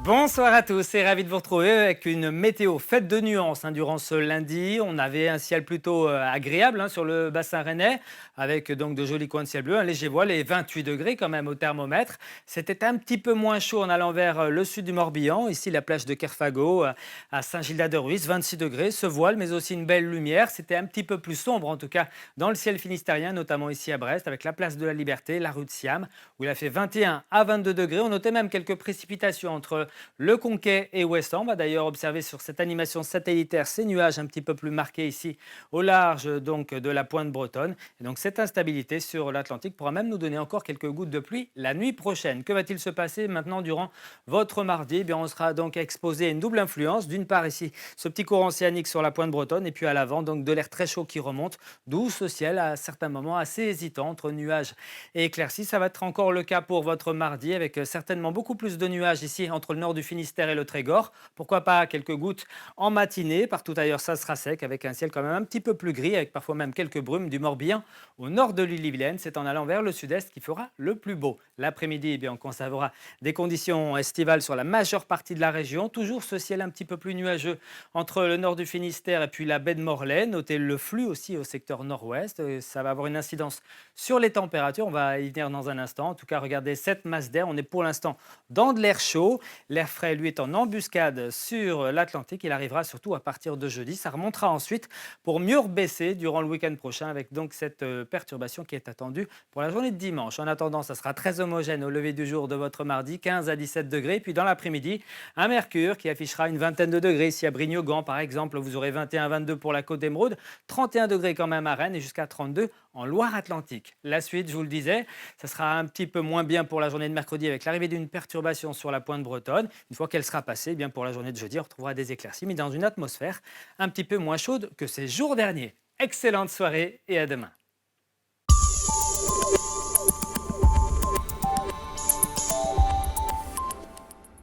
Bonsoir à tous et ravi de vous retrouver avec une météo faite de nuances durant ce lundi. On avait un ciel plutôt agréable sur le bassin rennais avec donc de jolis coins de ciel bleu, un léger voile et 28 degrés quand même au thermomètre. C'était un petit peu moins chaud en allant vers le sud du Morbihan. Ici, la plage de Kerfago à Saint-Gildas-de-Ruisse, 26 degrés, ce voile mais aussi une belle lumière. C'était un petit peu plus sombre en tout cas dans le ciel finistérien, notamment ici à Brest avec la place de la Liberté, la rue de Siam où il a fait 21 à 22 degrés. On notait même quelques précipitations entre le Conquet et Ouessant. On va d'ailleurs observer sur cette animation satellitaire ces nuages un petit peu plus marqués ici au large donc de la pointe bretonne. Et donc cette instabilité sur l'Atlantique pourra même nous donner encore quelques gouttes de pluie la nuit prochaine. Que va-t-il se passer maintenant durant votre mardi? On sera donc exposé à une double influence. D'une part ici, ce petit courant océanique sur la pointe bretonne et puis à l'avant donc de l'air très chaud qui remonte, d'où ce ciel à certains moments assez hésitant entre nuages et éclaircies. Ça va être encore le cas pour votre mardi avec certainement beaucoup plus de nuages ici entre le nord du Finistère et le Trégor. Pourquoi pas quelques gouttes en matinée. Partout ailleurs, ça sera sec avec un ciel quand même un petit peu plus gris avec parfois même quelques brumes du Morbihan au nord de l'île-et-Vilaine. C'est en allant vers le sud-est qu'il fera le plus beau. L'après-midi, on conservera des conditions estivales sur la majeure partie de la région. Toujours ce ciel un petit peu plus nuageux entre le nord du Finistère et puis la baie de Morlaix. Notez le flux aussi au secteur nord-ouest. Ça va avoir une incidence sur les températures. On va y venir dans un instant. En tout cas, regardez cette masse d'air. On est pour l'instant dans de l'air chaud. L'air frais, lui, est en embuscade sur l'Atlantique. Il arrivera surtout à partir de jeudi. Ça remontera ensuite pour mieux rebaisser durant le week-end prochain avec donc cette perturbation qui est attendue pour la journée de dimanche. En attendant, ça sera très homogène au lever du jour de votre mardi, 15 à 17 degrés. Puis dans l'après-midi, un mercure qui affichera une vingtaine de degrés. Ici à Brignogan, par exemple, vous aurez 21-22 pour la Côte d'Émeraude, 31 degrés quand même à Rennes et jusqu'à 32 en Loire-Atlantique. La suite, je vous le disais, ça sera un petit peu moins bien pour la journée de mercredi avec l'arrivée d'une perturbation sur la pointe bretonne. Une fois qu'elle sera passée, pour la journée de jeudi, on retrouvera des éclaircies, mais dans une atmosphère un petit peu moins chaude que ces jours derniers. Excellente soirée et à demain.